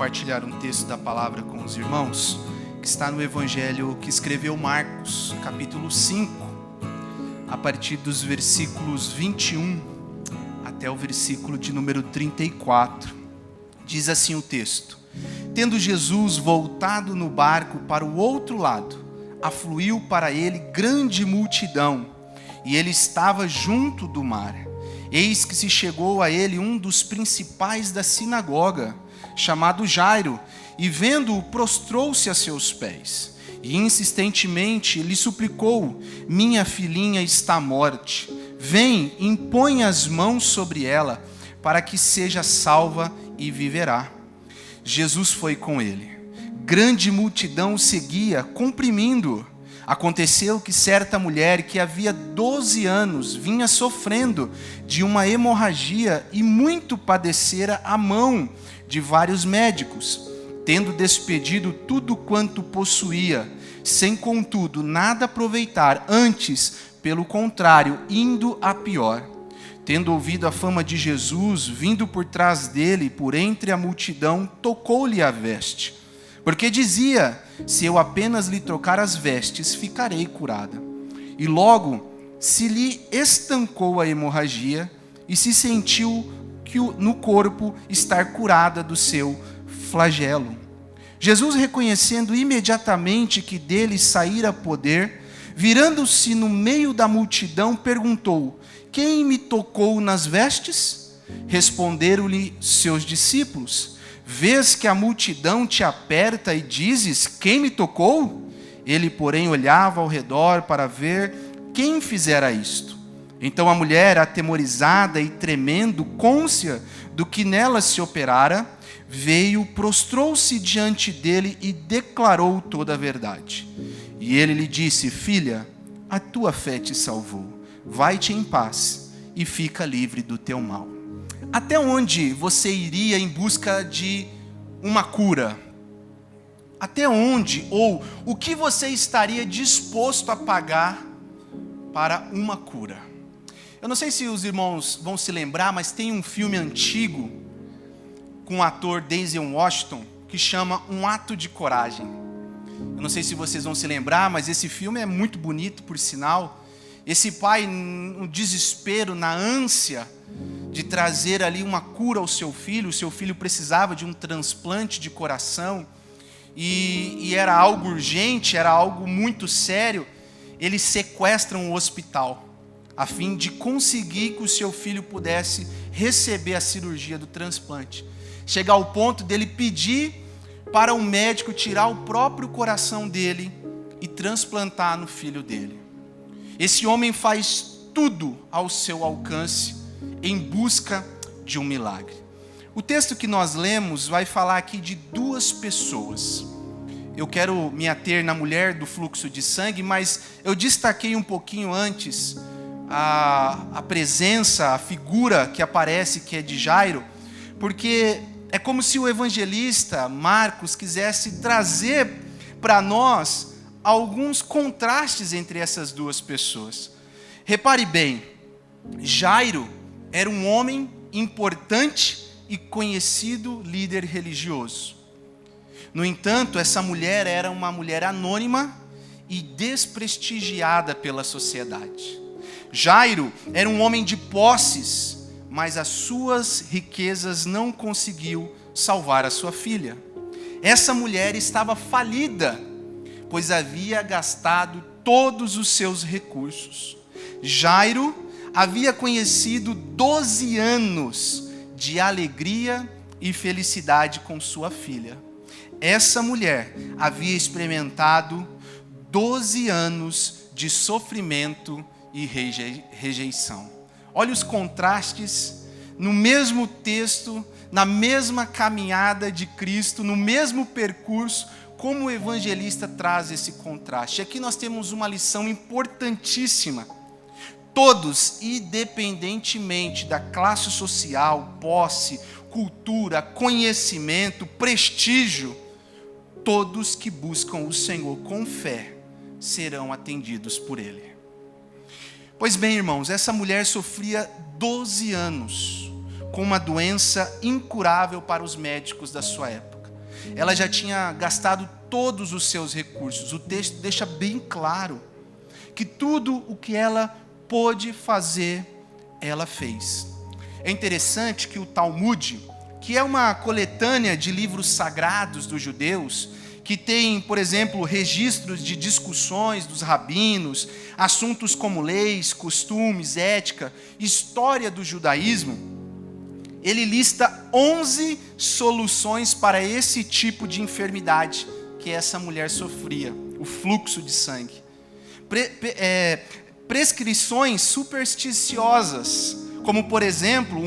compartilhar um texto da palavra com os irmãos, que está no Evangelho que escreveu Marcos, capítulo 5, a partir dos versículos 21 até o versículo de número 34. Diz assim o texto: Tendo Jesus voltado no barco para o outro lado, afluiu para ele grande multidão, e ele estava junto do mar. Eis que se chegou a ele um dos principais da sinagoga, chamado Jairo, e vendo-o, prostrou-se a seus pés, e insistentemente lhe suplicou: Minha filhinha está à morte. Vem, impõe as mãos sobre ela, para que seja salva e viverá. Jesus foi com ele. Grande multidão o seguia, comprimindo-o. Aconteceu que certa mulher que havia 12 anos vinha sofrendo de uma hemorragia e muito padecera a mão de vários médicos, tendo despedido tudo quanto possuía, sem contudo nada aproveitar, antes, pelo contrário, indo a pior. Tendo ouvido a fama de Jesus, vindo por trás dele, por entre a multidão, tocou-lhe a veste, porque dizia: se eu apenas lhe trocar as vestes, ficarei curada. E logo se lhe estancou a hemorragia, e se sentiu que no corpo estar curada do seu flagelo. Jesus, reconhecendo imediatamente que dele saíra poder, virando-se no meio da multidão, perguntou: Quem me tocou nas vestes? Responderam-lhe seus discípulos: Vês que a multidão te aperta e dizes: Quem me tocou? Ele, porém, olhava ao redor para ver quem fizera isto. Então a mulher, atemorizada e tremendo, cônscia do que nela se operara, veio, prostrou-se diante dele e declarou toda a verdade. E ele lhe disse: Filha, a tua fé te salvou. Vai-te em paz e fica livre do teu mal. Até onde você iria em busca de uma cura? Até onde, ou o que você estaria disposto a pagar para uma cura? Eu não sei se os irmãos vão se lembrar, mas tem um filme antigo com o ator Denzel Washington que chama Um Ato de Coragem. Eu não sei se vocês vão se lembrar, mas esse filme é muito bonito, por sinal. Esse pai, no desespero, na ânsia de trazer ali uma cura ao seu filho, o seu filho precisava de um transplante de coração, e era algo urgente, era algo muito sério. Eles sequestram o hospital, a fim de conseguir que o seu filho pudesse receber a cirurgia do transplante. Chega ao ponto dele pedir para o médico tirar o próprio coração dele e transplantar no filho dele. Esse homem faz tudo ao seu alcance em busca de um milagre. O texto que nós lemos vai falar aqui de duas pessoas. Eu quero me ater na mulher do fluxo de sangue, mas eu destaquei um pouquinho antes a presença, a figura que aparece, que é de Jairo, porque é como se o evangelista Marcos quisesse trazer para nós alguns contrastes entre essas duas pessoas. Repare bem, Jairo era um homem importante e conhecido líder religioso. No entanto, essa mulher era uma mulher anônima e desprestigiada pela sociedade. Jairo era um homem de posses, mas as suas riquezas não conseguiu salvar a sua filha. Essa mulher estava falida, pois havia gastado todos os seus recursos. Jairo havia conhecido 12 anos de alegria e felicidade com sua filha. Essa mulher havia experimentado 12 anos de sofrimento e rejeição. Olha os contrastes no mesmo texto, na mesma caminhada de Cristo, no mesmo percurso, como o evangelista traz esse contraste. Aqui nós temos uma lição importantíssima. Todos, independentemente da classe social, posse, cultura, conhecimento, prestígio, todos que buscam o Senhor com fé serão atendidos por Ele. Pois bem, irmãos, essa mulher sofria 12 anos com uma doença incurável para os médicos da sua época. ela já tinha gastado todos os seus recursos. O texto deixa bem claro que tudo o que ela pôde fazer, ela fez. É interessante que o Talmud, que é uma coletânea de livros sagrados dos judeus, que tem, por exemplo, registros de discussões dos rabinos, assuntos como leis, costumes, ética, história do judaísmo, ele lista 11 soluções para esse tipo de enfermidade que essa mulher sofria, o fluxo de sangue. Prescrições supersticiosas, como por exemplo,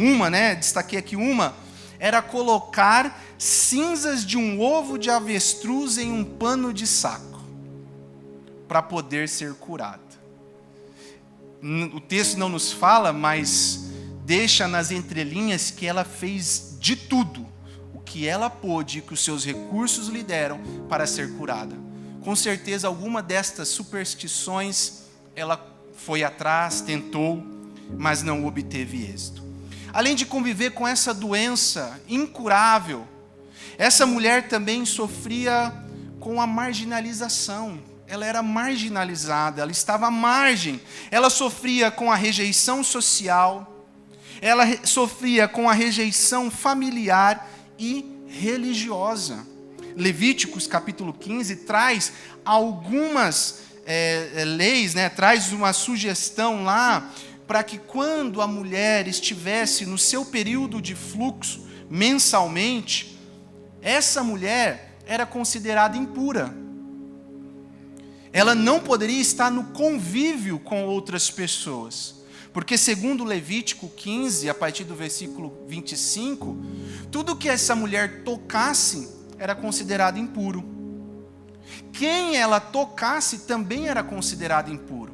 destaquei aqui uma, era colocar cinzas de um ovo de avestruz em um pano de saco, para poder ser curada. O texto não nos fala, mas deixa nas entrelinhas que ela fez de tudo o que ela pôde, que os seus recursos lhe deram para ser curada. Com certeza alguma destas superstições ela foi atrás, tentou, mas não obteve êxito. Além de conviver com essa doença incurável, essa mulher também sofria com a marginalização. Ela era marginalizada, ela estava à margem. Ela sofria com a rejeição social, ela sofria com a rejeição familiar e religiosa. Levíticos capítulo 15 traz algumas leis, traz uma sugestão lá, para que quando a mulher estivesse no seu período de fluxo, mensalmente, essa mulher era considerada impura. Ela não poderia estar no convívio com outras pessoas. Porque segundo Levítico 15, a partir do versículo 25, tudo que essa mulher tocasse era considerado impuro. Quem ela tocasse também era considerado impuro.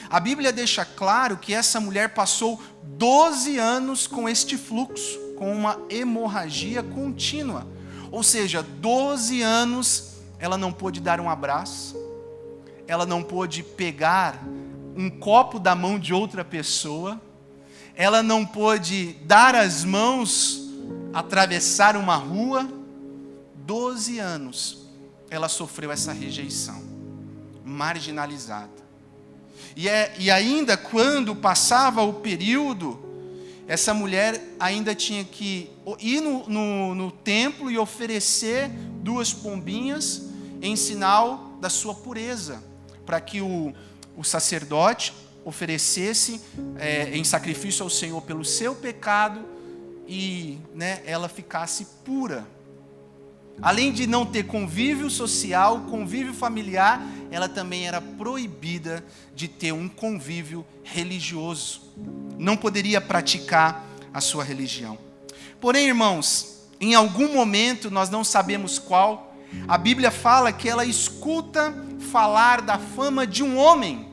A Bíblia deixa claro que essa mulher passou 12 anos com este fluxo, com uma hemorragia contínua. Ou seja, 12 anos ela não pôde dar um abraço, ela não pôde pegar um copo da mão de outra pessoa, ela não pôde dar as mãos, atravessar uma rua. 12 anos ela sofreu essa rejeição, marginalizada. E ainda quando passava o período, essa mulher ainda tinha que ir no templo e oferecer 2 pombinhas em sinal da sua pureza, para que o sacerdote oferecesse em sacrifício ao Senhor pelo seu pecado e ela ficasse pura. Além de não ter convívio social, convívio familiar, ela também era proibida de ter um convívio religioso. Não poderia praticar a sua religião. Porém, irmãos, em algum momento, nós não sabemos qual, a Bíblia fala que ela escuta falar da fama de um homem.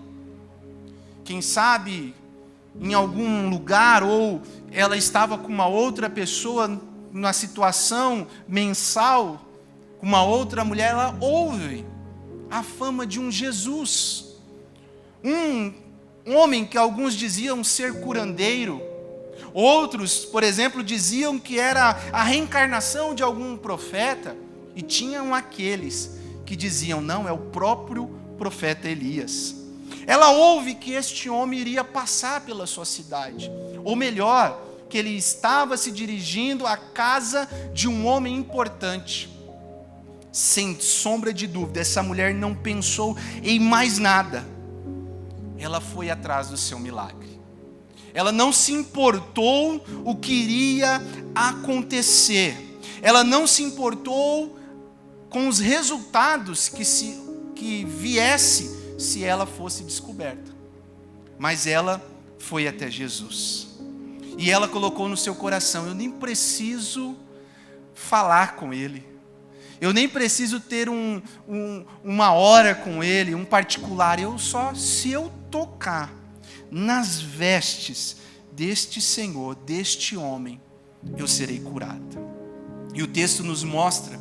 Quem sabe, em algum lugar, ou ela estava com uma outra pessoa, numa situação mensal, com uma outra mulher, ela ouve a fama de um Jesus. Um homem que alguns diziam ser curandeiro. Outros, por exemplo, diziam que era a reencarnação de algum profeta. E tinham aqueles que diziam, não, é o próprio profeta Elias. Ela ouve que este homem iria passar pela sua cidade. Ou melhor, que ele estava se dirigindo à casa de um homem importante. Sem sombra de dúvida, essa mulher não pensou em mais nada. Ela foi atrás do seu milagre. Ela não se importou o que iria acontecer. Ela não se importou com os resultados que viesse se ela fosse descoberta. Mas ela foi até Jesus. E ela colocou no seu coração, eu nem preciso falar com Ele. Eu nem preciso ter uma hora com Ele, um particular. Se eu tocar nas vestes deste Senhor, deste homem, eu serei curada. E o texto nos mostra,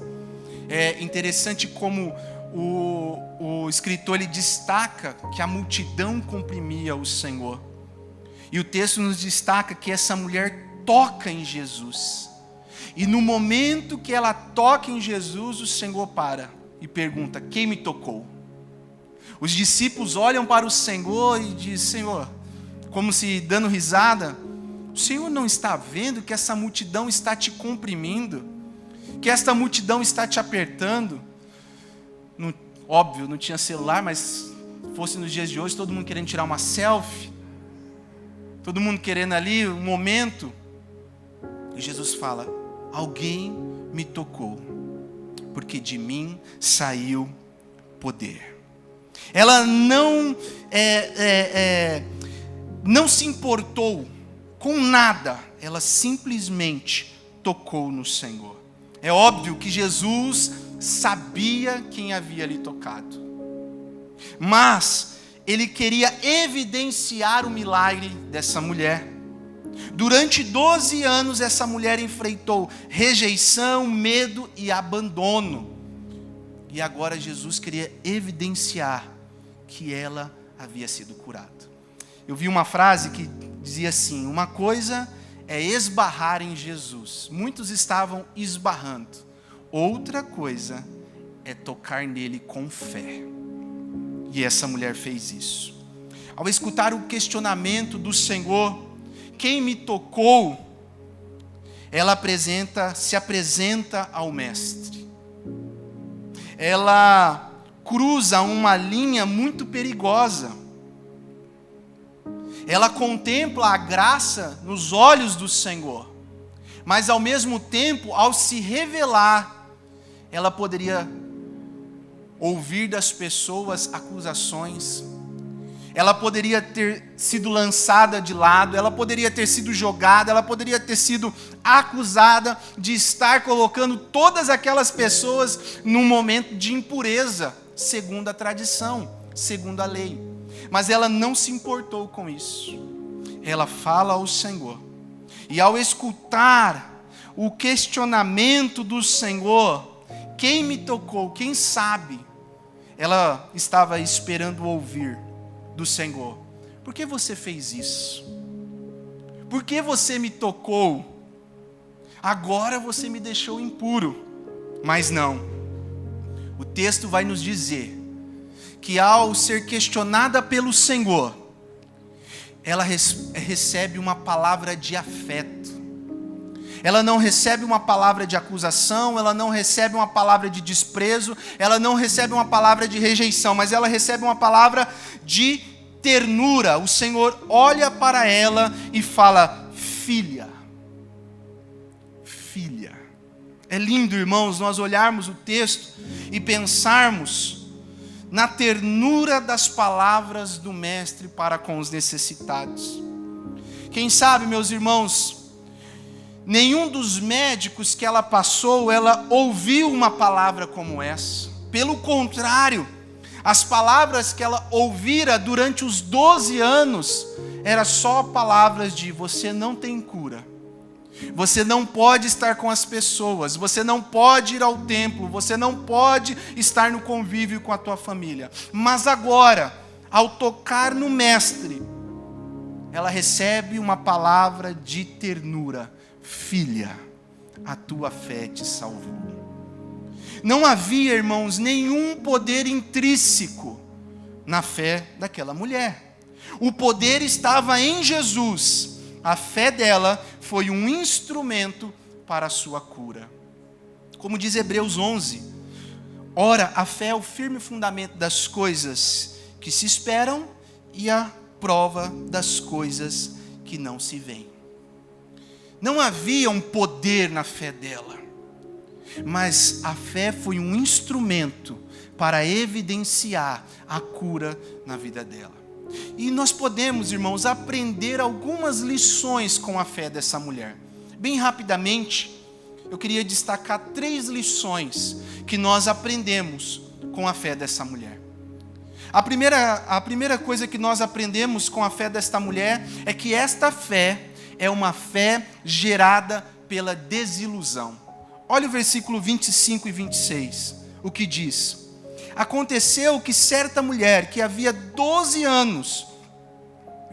é interessante como o escritor ele destaca que a multidão comprimia o Senhor. E o texto nos destaca que essa mulher toca em Jesus. E no momento que ela toca em Jesus, o Senhor para e pergunta: quem me tocou? Os discípulos olham para o Senhor e dizem: Senhor, como se dando risada, o Senhor não está vendo que essa multidão está te comprimindo? Que esta multidão está te apertando? Óbvio, não tinha celular, mas fosse nos dias de hoje, todo mundo querendo tirar uma selfie, todo mundo querendo ali um momento. E Jesus fala: alguém me tocou, porque de mim saiu poder. Ela não se importou com nada, ela simplesmente tocou no Senhor. É óbvio que Jesus sabia quem havia lhe tocado, mas ele queria evidenciar o milagre dessa mulher. Durante 12 anos essa mulher enfrentou rejeição, medo e abandono. E agora Jesus queria evidenciar que ela havia sido curada. Eu vi uma frase que dizia assim: uma coisa é esbarrar em Jesus. Muitos estavam esbarrando. Outra coisa é tocar nele com fé. E essa mulher fez isso. Ao escutar o questionamento do Senhor: quem me tocou? Ela se apresenta ao Mestre. Ela cruza uma linha muito perigosa. Ela contempla a graça nos olhos do Senhor, mas ao mesmo tempo, ao se revelar, ela poderia ouvir das pessoas acusações, ela poderia ter sido lançada de lado, ela poderia ter sido jogada, ela poderia ter sido acusada de estar colocando todas aquelas pessoas num momento de impureza, segundo a tradição, segundo a lei. Mas ela não se importou com isso. Ela fala ao Senhor. E ao escutar o questionamento do Senhor: quem me tocou? Quem sabe? Ela estava esperando ouvir do Senhor: por que você fez isso? Por que você me tocou? Agora você me deixou impuro. Mas não. O texto vai nos dizer que ao ser questionada pelo Senhor, ela recebe uma palavra de afeto. Ela não recebe uma palavra de acusação, ela não recebe uma palavra de desprezo, ela não recebe uma palavra de rejeição, mas ela recebe uma palavra de ternura. O Senhor olha para ela e fala: filha. Filha. É lindo, irmãos, nós olharmos o texto e pensarmos na ternura das palavras do Mestre para com os necessitados. Quem sabe, meus irmãos, nenhum dos médicos que ela passou, ela ouviu uma palavra como essa. Pelo contrário, as palavras que ela ouvira durante os 12 anos, eram só palavras de: você não tem cura. Você não pode estar com as pessoas, você não pode ir ao templo, você não pode estar no convívio com a tua família. Mas agora, ao tocar no Mestre, ela recebe uma palavra de ternura: filha, a tua fé te salvou. Não havia, irmãos, nenhum poder intrínseco na fé daquela mulher. O poder estava em Jesus. A fé dela foi um instrumento para a sua cura. Como diz Hebreus 11: ora, a fé é o firme fundamento das coisas que se esperam e a prova das coisas que não se veem. Não havia um poder na fé dela, mas a fé foi um instrumento para evidenciar a cura na vida dela. E nós podemos, irmãos, aprender algumas lições com a fé dessa mulher. Bem rapidamente, eu queria destacar 3 lições que nós aprendemos com a fé dessa mulher. A primeira coisa que nós aprendemos com a fé desta mulher é que esta fé é uma fé gerada pela desilusão. Olha o versículo 25 e 26, o que diz: aconteceu que certa mulher que havia 12 anos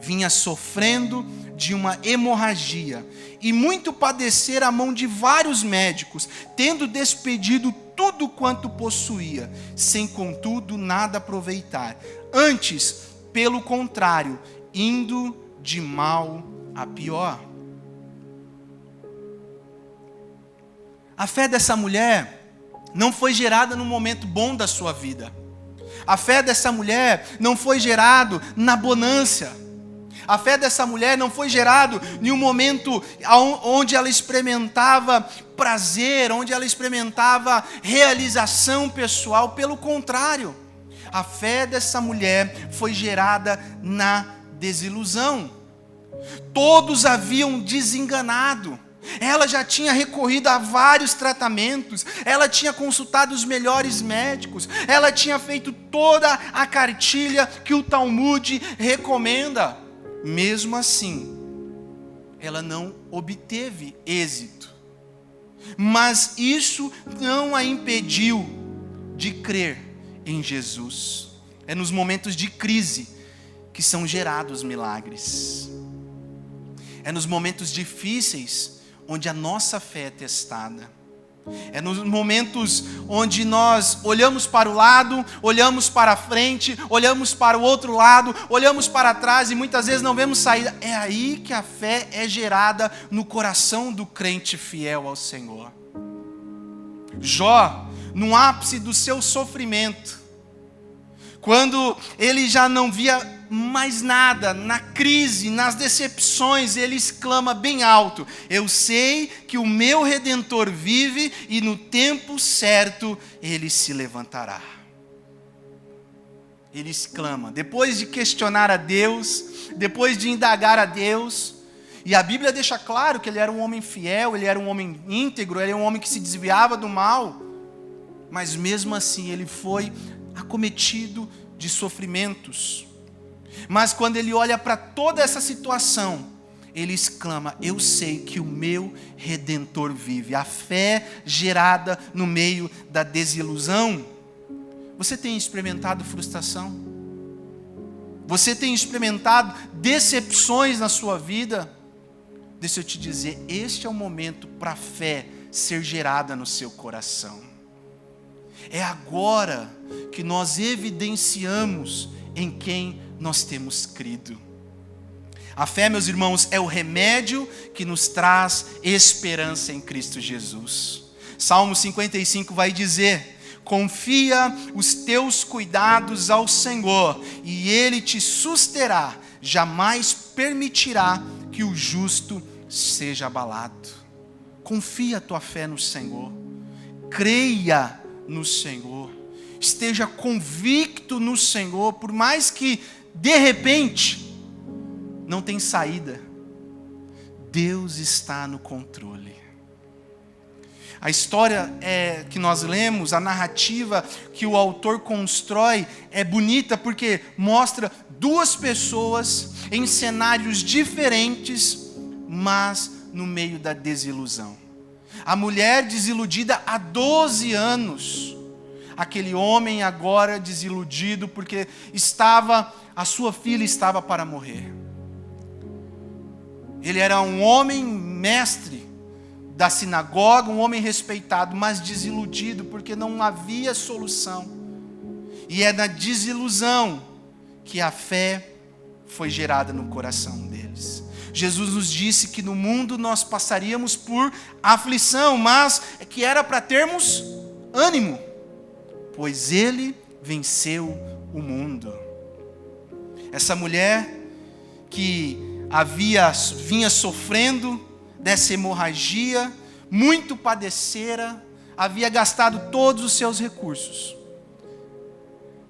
vinha sofrendo de uma hemorragia e muito padecer à mão de vários médicos, tendo despedido tudo quanto possuía, sem contudo nada aproveitar. Antes, pelo contrário, indo de mal a pior. A fé dessa mulher não foi gerada num momento bom da sua vida. A fé dessa mulher não foi gerada na bonança. A fé dessa mulher não foi gerada em um momento onde ela experimentava prazer, onde ela experimentava realização pessoal. Pelo contrário, a fé dessa mulher foi gerada na desilusão. Todos haviam desenganado. Ela já tinha recorrido a vários tratamentos, ela tinha consultado os melhores médicos, ela tinha feito toda a cartilha que o Talmud recomenda. Mesmo assim, ela não obteve êxito. Mas isso não a impediu de crer em Jesus. É nos momentos de crise que são gerados milagres. É nos momentos difíceis onde a nossa fé é testada. É nos momentos onde nós olhamos para o lado, olhamos para a frente, olhamos para o outro lado, olhamos para trás e muitas vezes não vemos saída. É aí que a fé é gerada no coração do crente fiel ao Senhor. Jó, no ápice do seu sofrimento, quando ele já não via mais nada, na crise, nas decepções, ele exclama bem alto: eu sei que o meu Redentor vive e no tempo certo ele se levantará. Ele exclama, depois de questionar a Deus, depois de indagar a Deus, e a Bíblia deixa claro que ele era um homem fiel, ele era um homem íntegro, ele era um homem que se desviava do mal, mas mesmo assim ele foi acometido de sofrimentos. Mas quando ele olha para toda essa situação, ele exclama: eu sei que o meu Redentor vive. A fé gerada no meio da desilusão. Você tem experimentado frustração? Você tem experimentado decepções na sua vida? Deixa eu te dizer, este é o momento para a fé ser gerada no seu coração. É agora que nós evidenciamos em quem nós temos crido. A fé, meus irmãos, é o remédio que nos traz esperança em Cristo Jesus. Salmo 55 vai dizer: confia os teus cuidados ao Senhor, e Ele te susterá, jamais permitirá que o justo seja abalado. Confia a tua fé no Senhor, creia no Senhor, esteja convicto no Senhor, por mais que de repente não tem saída, Deus está no controle. A história que nós lemos, a narrativa que o autor constrói é bonita porque mostra duas pessoas em cenários diferentes, mas no meio da desilusão. A mulher desiludida há 12 anos, aquele homem agora desiludido porque a sua filha estava para morrer. Ele era um homem mestre da sinagoga, um homem respeitado, mas desiludido porque não havia solução. E é na desilusão que a fé foi gerada no coração deles. Jesus nos disse que no mundo nós passaríamos por aflição, mas que era para termos ânimo, pois Ele venceu o mundo. Essa mulher que vinha sofrendo dessa hemorragia, muito padecera, havia gastado todos os seus recursos.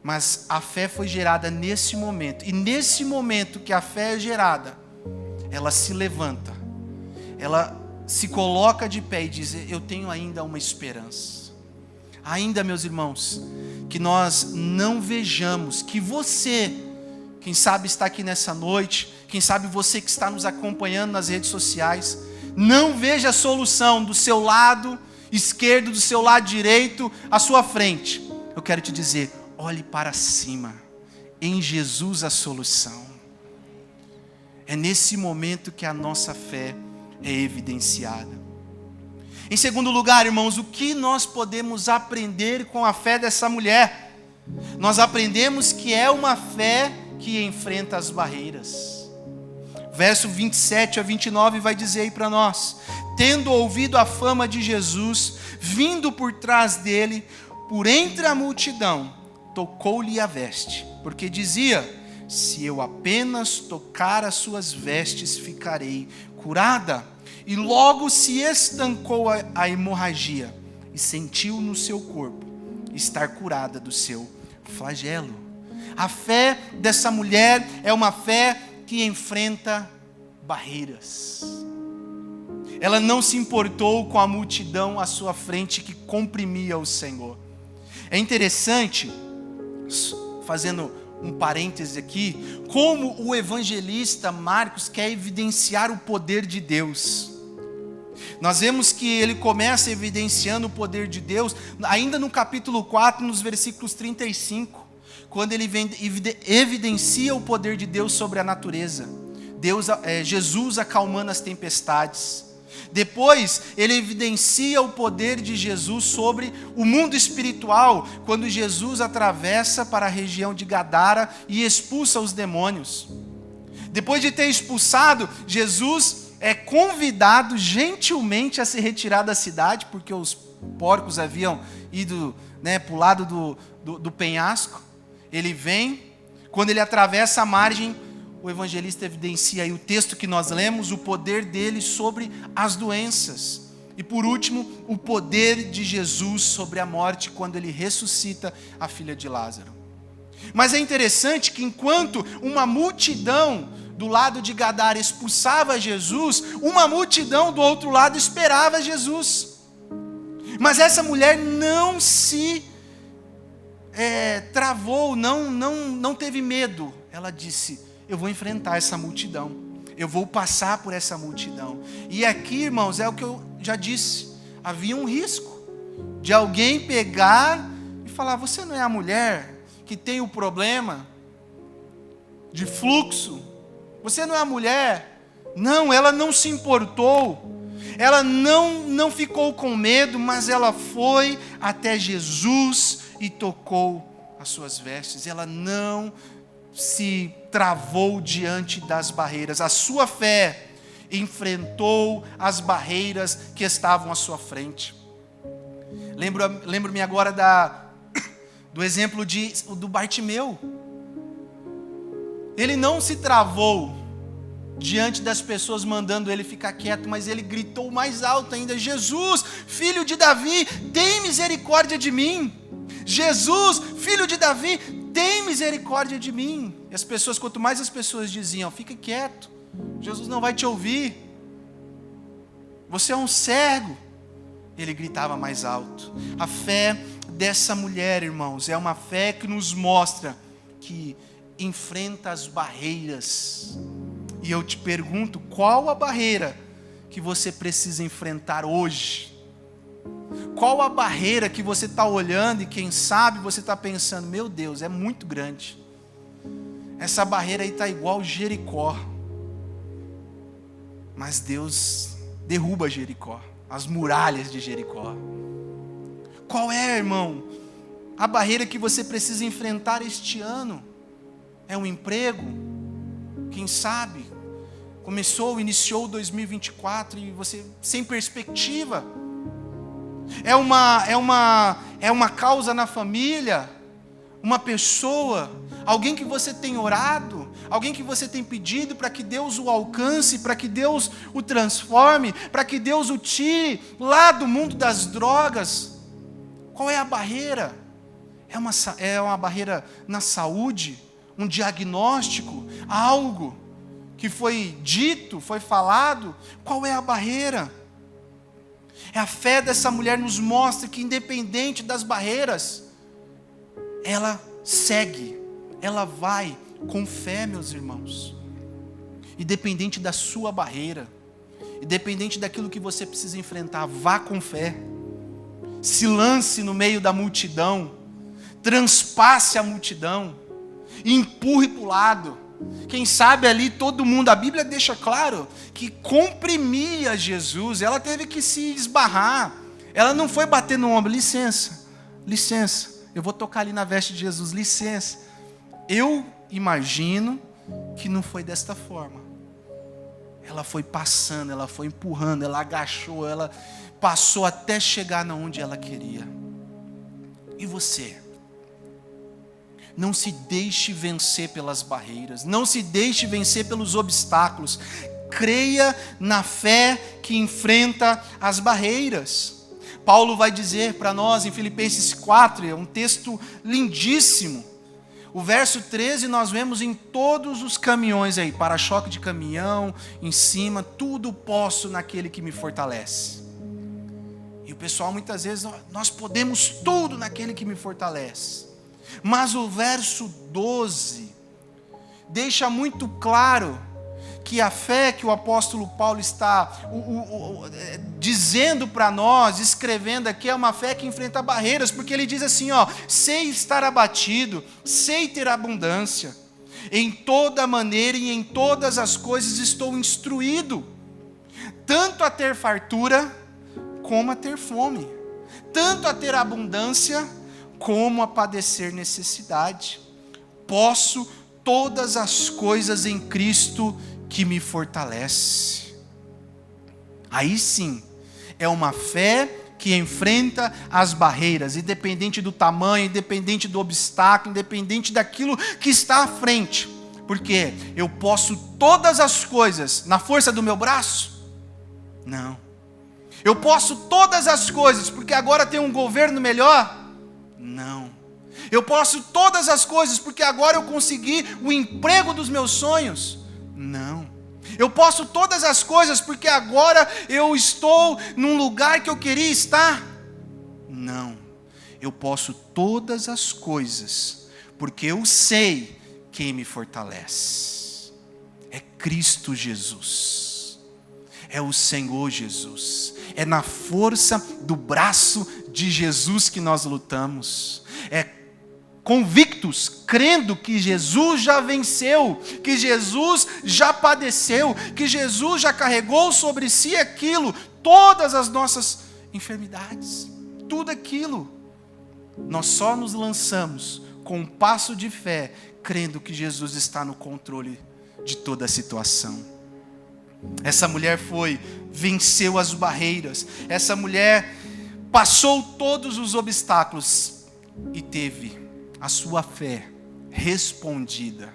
Mas a fé foi gerada nesse momento, e nesse momento que a fé é gerada, ela se levanta, ela se coloca de pé e diz: eu tenho ainda uma esperança. Ainda, meus irmãos, que nós não vejamos, que você, quem sabe está aqui nessa noite, quem sabe você que está nos acompanhando nas redes sociais, não veja a solução do seu lado esquerdo, do seu lado direito, à sua frente. Eu quero te dizer, olhe para cima, em Jesus a solução. É nesse momento que a nossa fé é evidenciada. Em segundo lugar, irmãos, o que nós podemos aprender com a fé dessa mulher? Nós aprendemos que é uma fé que enfrenta as barreiras. Verso 27 a 29 vai dizer aí para nós: tendo ouvido a fama de Jesus, vindo por trás dele, por entre a multidão, tocou-lhe a veste, porque dizia: se eu apenas tocar as suas vestes, ficarei curada. E logo se estancou a hemorragia, e sentiu no seu corpo estar curada do seu flagelo. A fé dessa mulher é uma fé que enfrenta barreiras. Ela não se importou com a multidão à sua frente que comprimia o Senhor. É interessante, fazendo um parêntese aqui, como o evangelista Marcos quer evidenciar o poder de Deus. Nós vemos que ele começa evidenciando o poder de Deus, ainda no capítulo 4, nos versículos 35, quando ele evidencia o poder de Deus sobre a natureza. Jesus acalmando as tempestades. Depois, ele evidencia o poder de Jesus sobre o mundo espiritual, quando Jesus atravessa para a região de Gadara e expulsa os demônios. Depois de ter expulsado, Jesus é convidado gentilmente a se retirar da cidade, porque os porcos haviam ido para o lado do penhasco. Ele vem, quando ele atravessa a margem, o evangelista evidencia aí o texto que nós lemos, o poder dele sobre as doenças. E por último, o poder de Jesus sobre a morte, quando ele ressuscita a filha de Lázaro. Mas é interessante que enquanto uma multidão do lado de Gadara expulsava Jesus, uma multidão do outro lado esperava Jesus. Mas essa mulher não se travou, não teve medo. Ela disse: eu vou enfrentar essa multidão, eu vou passar por essa multidão. E aqui, irmãos, é o que eu já disse, havia um risco de alguém pegar e falar: você não é a mulher que tem o problema de fluxo? Você não é a mulher? Não, ela não se importou, ela não ficou com medo, mas ela foi até Jesus e tocou as suas vestes. Ela não se travou diante das barreiras. A sua fé enfrentou as barreiras que estavam à sua frente. Lembro-me agora do exemplo do Bartimeu. Ele não se travou diante das pessoas mandando ele ficar quieto, mas ele gritou mais alto ainda: Jesus, filho de Davi, tem misericórdia de mim. Jesus, filho de Davi, tem misericórdia de mim. E as pessoas, quanto mais as pessoas diziam: fique quieto, Jesus não vai te ouvir, você é um cego, ele gritava mais alto. A fé dessa mulher, irmãos, é uma fé que nos mostra que enfrenta as barreiras. E eu te pergunto, qual a barreira que você precisa enfrentar hoje? Qual a barreira que você está olhando e quem sabe você está pensando: meu Deus, é muito grande. Essa barreira aí está igual Jericó. Mas Deus derruba Jericó, as muralhas de Jericó. Qual é, irmão, a barreira que você precisa enfrentar este ano? É um emprego? Quem sabe? Iniciou 2024 e você sem perspectiva. É uma causa na família, uma pessoa, alguém que você tem orado, alguém que você tem pedido para que Deus o alcance, para que Deus o transforme, para que Deus o tire lá do mundo das drogas. Qual é a barreira? É uma barreira na saúde, um diagnóstico, algo que foi dito, foi falado. Qual é a barreira? A fé dessa mulher nos mostra que, independente das barreiras, ela segue, ela vai com fé, meus irmãos. Independente da sua barreira, independente daquilo que você precisa enfrentar, vá com fé. Se lance no meio da multidão, transpasse a multidão, empurre para o lado, Quem sabe ali todo mundo, a Bíblia deixa claro que comprimia Jesus, ela teve que se esbarrar, ela não foi bater no ombro, licença, eu vou tocar ali na veste de Jesus, licença. Eu imagino que não foi desta forma. Ela foi passando, ela foi empurrando, ela agachou, ela passou até chegar onde ela queria. E você? Não se deixe vencer pelas barreiras, não se deixe vencer pelos obstáculos. Creia na fé que enfrenta as barreiras. Paulo vai dizer para nós em Filipenses 4, é um texto lindíssimo. O verso 13 nós vemos em todos os caminhões aí, para-choque de caminhão, em cima, tudo posso naquele que me fortalece. E o pessoal muitas vezes, nós podemos tudo naquele que me fortalece. Mas o verso 12 deixa muito claro que a fé que o apóstolo Paulo está dizendo para nós, escrevendo aqui, é uma fé que enfrenta barreiras, porque ele diz assim, sei estar abatido, sei ter abundância, em toda maneira e em todas as coisas estou instruído, tanto a ter fartura, como a ter fome, tanto a ter abundância, como a padecer necessidade. Posso todas as coisas em Cristo que me fortalece. Aí sim, é uma fé que enfrenta as barreiras, independente do tamanho, independente do obstáculo, independente daquilo que está à frente. Porque eu posso todas as coisas na força do meu braço? Não. Eu posso todas as coisas porque agora tem um governo melhor? Não. Eu posso todas as coisas porque agora eu consegui o emprego dos meus sonhos? Não. Eu posso todas as coisas porque agora eu estou num lugar que eu queria estar? Não. Eu posso todas as coisas porque eu sei quem me fortalece. É Cristo Jesus. É o Senhor Jesus. É na força do braço de Jesus que nós lutamos. É convictos, crendo que Jesus já venceu, que Jesus já padeceu, que Jesus já carregou sobre si aquilo, todas as nossas enfermidades, tudo aquilo. Nós só nos lançamos com um passo de fé, crendo que Jesus está no controle de toda a situação. Essa mulher venceu as barreiras, essa mulher passou todos os obstáculos e teve a sua fé respondida,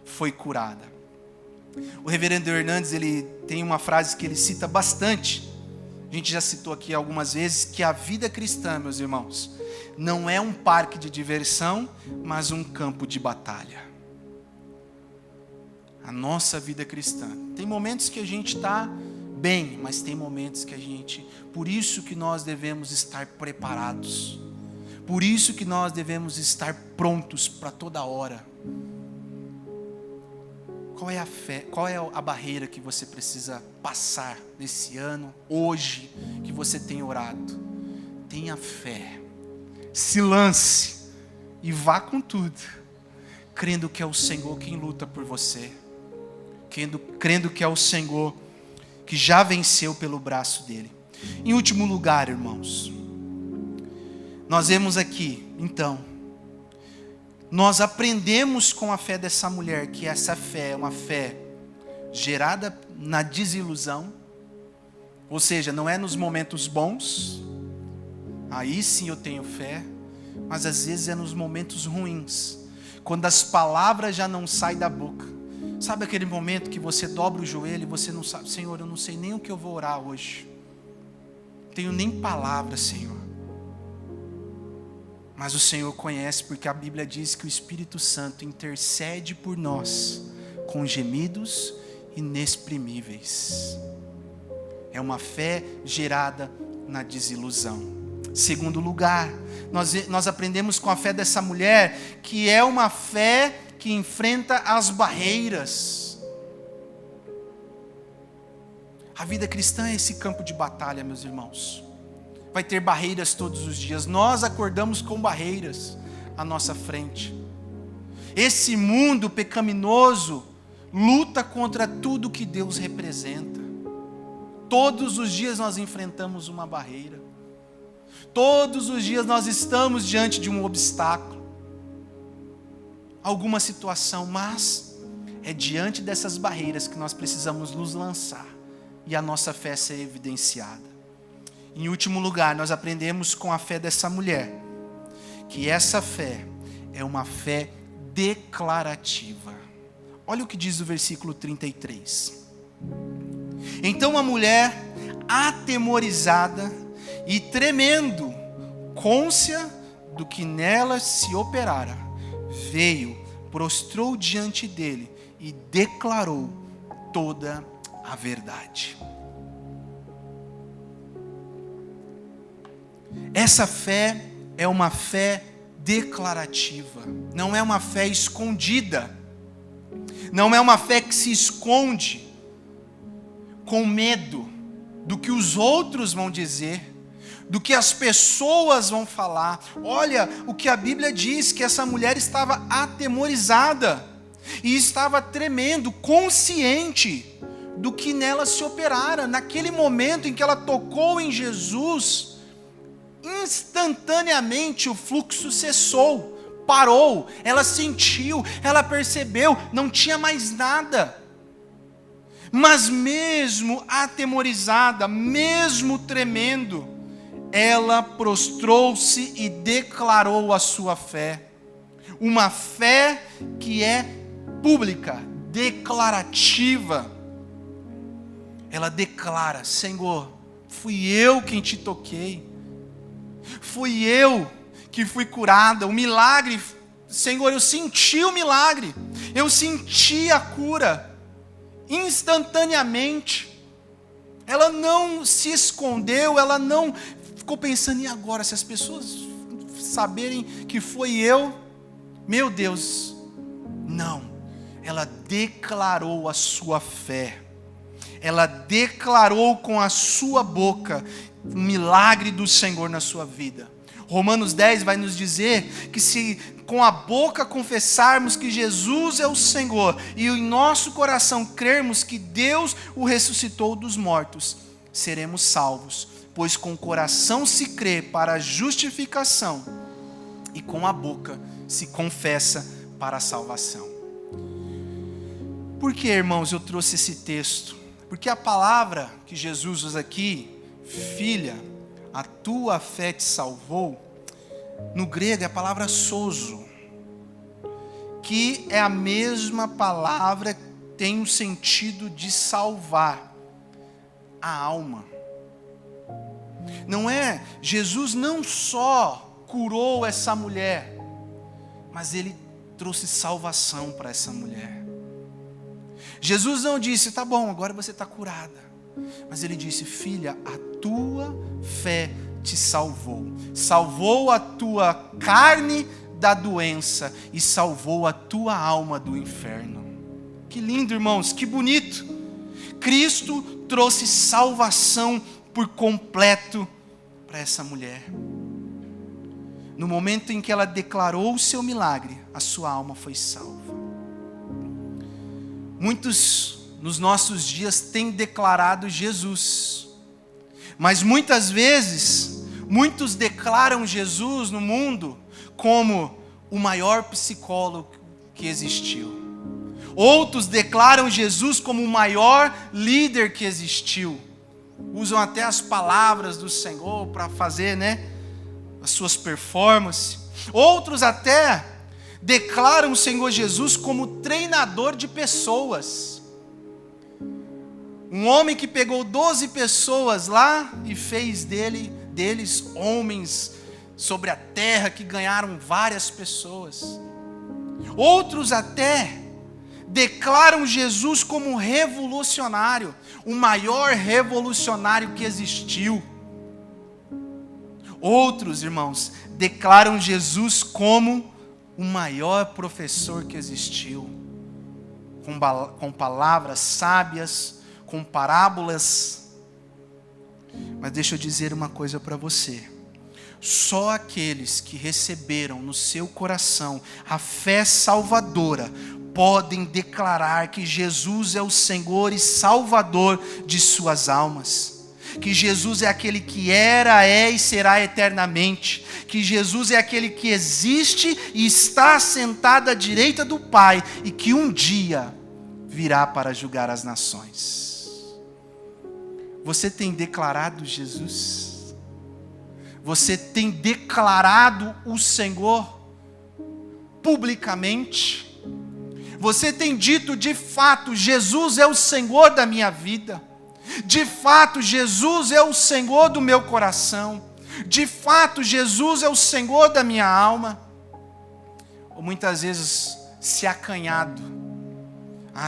foi curada. O reverendo Hernandes, ele tem uma frase que ele cita bastante, a gente já citou aqui algumas vezes, que a vida cristã, meus irmãos, não é um parque de diversão, mas um campo de batalha. A nossa vida cristã, tem momentos que a gente está bem, mas tem momentos que por isso que nós devemos estar preparados, por isso que nós devemos estar prontos para toda hora. Qual é a fé, qual é a barreira que você precisa passar nesse ano, hoje, que você tem orado? Tenha fé, se lance e vá com tudo, crendo que é o Senhor quem luta por você, crendo que é o Senhor que já venceu pelo braço dele. Em último lugar, irmãos, nós vemos aqui, então, nós aprendemos com a fé dessa mulher que essa fé é uma fé gerada na desilusão, ou seja, não é nos momentos bons, aí sim eu tenho fé, mas às vezes é nos momentos ruins, quando as palavras já não saem da boca. Sabe aquele momento que você dobra o joelho e você não sabe, Senhor, eu não sei nem o que eu vou orar hoje, não tenho nem palavra, Senhor. Mas o Senhor conhece, porque a Bíblia diz que o Espírito Santo intercede por nós com gemidos inexprimíveis. É uma fé gerada na desilusão. Segundo lugar, nós aprendemos com a fé dessa mulher que é uma fé que enfrenta as barreiras. A vida cristã é esse campo de batalha, meus irmãos. Vai ter barreiras todos os dias. Nós acordamos com barreiras à nossa frente. Esse mundo pecaminoso luta contra tudo que Deus representa. Todos os dias nós enfrentamos uma barreira. Todos os dias nós estamos diante de um obstáculo, alguma situação, mas é diante dessas barreiras que nós precisamos nos lançar e a nossa fé ser evidenciada. Em último lugar, nós aprendemos com a fé dessa mulher, que essa fé é uma fé declarativa. Olha o que diz o versículo 33. Então a mulher, atemorizada e tremendo, cônscia do que nela se operara, veio, prostrou diante dele e declarou toda a verdade. Essa fé é uma fé declarativa, não é uma fé escondida, não é uma fé que se esconde com medo do que os outros vão dizer, do que as pessoas vão falar. Olha o que a Bíblia diz, que essa mulher estava atemorizada e estava tremendo, consciente do que nela se operara. Naquele momento em que ela tocou em Jesus, instantaneamente o fluxo cessou, parou, ela sentiu, ela percebeu, não tinha mais nada. Mas mesmo atemorizada, mesmo tremendo, ela prostrou-se e declarou a sua fé. Uma fé que é pública, declarativa. Ela declara: Senhor, fui eu quem te toquei. Fui eu que fui curada. O milagre, Senhor, eu senti o milagre. Eu senti a cura. Instantaneamente. Ela não se escondeu, ela não ficou pensando: e agora, se as pessoas saberem que foi eu, meu Deus. Não, ela declarou a sua fé, ela declarou com a sua boca o milagre do Senhor na sua vida. Romanos 10 vai nos dizer que se com a boca confessarmos que Jesus é o Senhor e em nosso coração crermos que Deus o ressuscitou dos mortos, seremos salvos. Pois com o coração se crê para a justificação e com a boca se confessa para a salvação. Por que, irmãos, eu trouxe esse texto? Porque a palavra que Jesus usa aqui, filha, a tua fé te salvou, no grego é a palavra sozo, que é a mesma palavra que tem o sentido de salvar a alma. Não é, Jesus não só curou essa mulher, mas ele trouxe salvação para essa mulher. Jesus não disse: tá bom, agora você está curada. Mas ele disse: filha, a tua fé te salvou. Salvou a tua carne da doença e salvou a tua alma do inferno. Que lindo, irmãos, que bonito. Cristo trouxe salvação por completo para essa mulher. No momento em que ela declarou o seu milagre, a sua alma foi salva. Muitos nos nossos dias têm declarado Jesus, mas muitas vezes, muitos declaram Jesus no mundo como o maior psicólogo que existiu. Outros declaram Jesus como o maior líder que existiu. Usam até as palavras do Senhor para fazer, as suas performances. Outros até declaram o Senhor Jesus como treinador de pessoas. Um homem que pegou 12 pessoas lá e fez deles homens sobre a terra que ganharam várias pessoas. Outros até declaram Jesus como revolucionário, o maior revolucionário que existiu. Outros, irmãos, declaram Jesus como o maior professor que existiu, com palavras sábias, com parábolas. Mas deixa eu dizer uma coisa para você: Só aqueles que receberam no seu coração a fé salvadora podem declarar que Jesus é o Senhor e Salvador de suas almas. Que Jesus é aquele que era, é e será eternamente. Que Jesus é aquele que existe e está sentado à direita do Pai e que um dia virá para julgar as nações. Você tem declarado Jesus? Você tem declarado o Senhor publicamente? Você tem dito de fato, Jesus é o Senhor da minha vida? De fato, Jesus é o Senhor do meu coração. De fato, Jesus é o Senhor da minha alma. Ou muitas vezes se acanhado.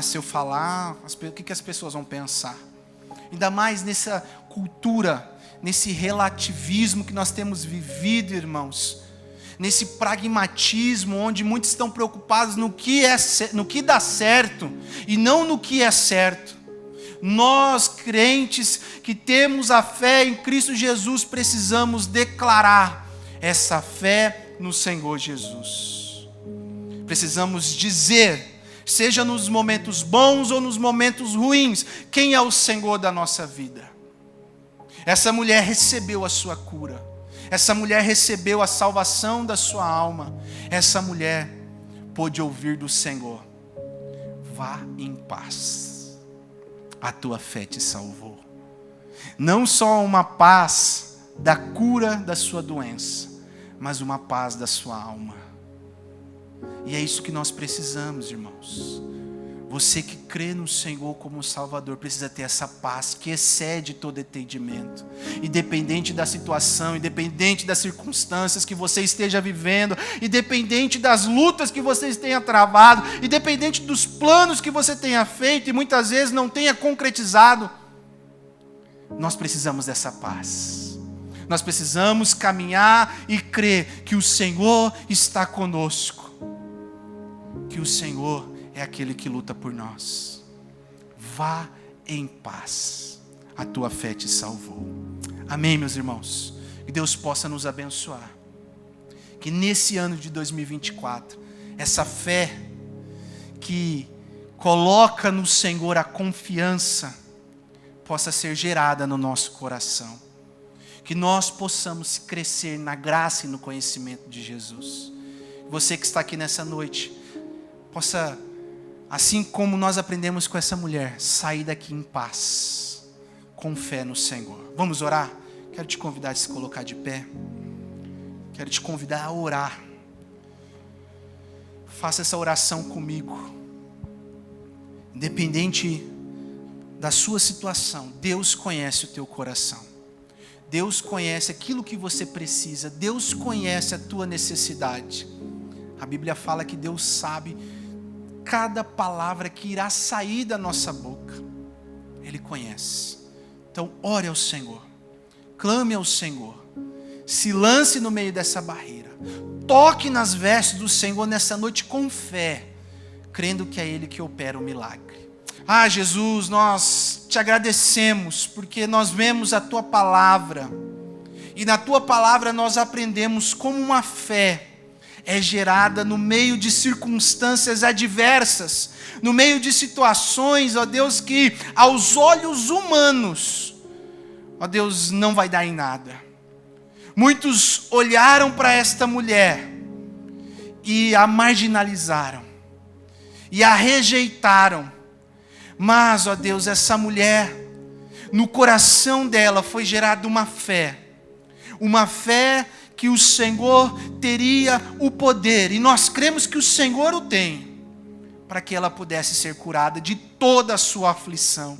Se eu falar, o que as pessoas vão pensar? Ainda mais nessa cultura, nesse relativismo que nós temos vivido, irmãos. Nesse pragmatismo, onde muitos estão preocupados no que dá certo e não no que é certo. Nós, crentes que temos a fé em Cristo Jesus, precisamos declarar essa fé no Senhor Jesus. Precisamos dizer, seja nos momentos bons ou nos momentos ruins, quem é o Senhor da nossa vida. Essa mulher recebeu a sua cura. Essa mulher recebeu a salvação da sua alma. Essa mulher pôde ouvir do Senhor: vá em paz. A tua fé te salvou. Não só uma paz da cura da sua doença, mas uma paz da sua alma. E é isso que nós precisamos, irmãos. Você que crê no Senhor como Salvador precisa ter essa paz que excede todo entendimento. Independente da situação, independente das circunstâncias que você esteja vivendo, independente das lutas que você tenha travado, independente dos planos que você tenha feito e muitas vezes não tenha concretizado, nós precisamos dessa paz. Nós precisamos caminhar e crer que o Senhor está conosco. Que o Senhor é aquele que luta por nós. Vá em paz. A tua fé te salvou. Amém, meus irmãos? Que Deus possa nos abençoar. Que nesse ano de 2024, essa fé que coloca no Senhor a confiança, possa ser gerada no nosso coração. Que nós possamos crescer na graça e no conhecimento de Jesus. Você que está aqui nessa noite, possa, assim como nós aprendemos com essa mulher, sair daqui em paz, com fé no Senhor. Vamos orar? Quero te convidar a se colocar de pé. Quero te convidar a orar. Faça essa oração comigo. Independente da sua situação, Deus conhece o teu coração. Deus conhece aquilo que você precisa. Deus conhece a tua necessidade. A Bíblia fala que Deus sabe cada palavra que irá sair da nossa boca. Ele conhece. Então ore ao Senhor. Clame ao Senhor. Se lance no meio dessa barreira. Toque nas vestes do Senhor nessa noite com fé, crendo que é Ele que opera o milagre. Jesus, nós te agradecemos porque nós vemos a Tua palavra. E na Tua palavra nós aprendemos como uma fé é gerada no meio de circunstâncias adversas, no meio de situações, ó Deus, que aos olhos humanos, ó Deus, não vai dar em nada. Muitos olharam para esta mulher e a marginalizaram, e a rejeitaram. Mas, ó Deus, essa mulher, no coração dela foi gerada uma fé que o Senhor teria o poder, e nós cremos que o Senhor o tem, para que ela pudesse ser curada de toda a sua aflição,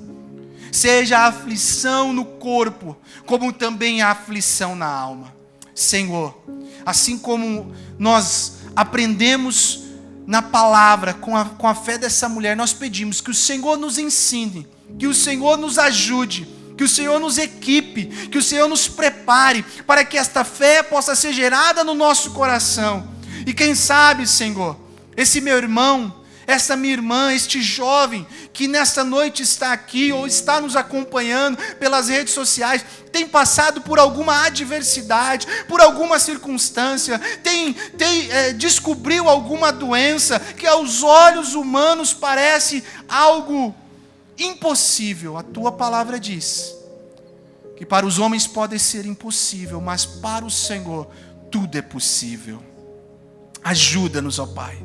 seja a aflição no corpo, como também a aflição na alma. Senhor, assim como nós aprendemos na palavra, com a fé dessa mulher, nós pedimos que o Senhor nos ensine, que o Senhor nos ajude, que o Senhor nos equipe, que o Senhor nos prepare, para que esta fé possa ser gerada no nosso coração. E quem sabe, Senhor, esse meu irmão, essa minha irmã, este jovem que nesta noite está aqui ou está nos acompanhando pelas redes sociais, tem passado por alguma adversidade, por alguma circunstância, descobriu alguma doença que aos olhos humanos parece algo impossível. A tua palavra diz que para os homens pode ser impossível, mas para o Senhor tudo é possível. Ajuda-nos, ó Pai.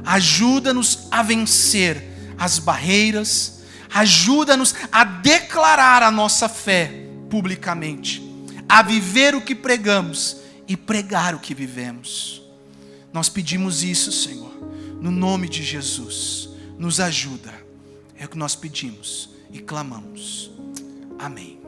Ajuda-nos a vencer as barreiras. Ajuda-nos a declarar a nossa fé publicamente. A viver o que pregamos e pregar o que vivemos. Nós pedimos isso, Senhor. No nome de Jesus. Nos ajuda. É o que nós pedimos e clamamos. Amém.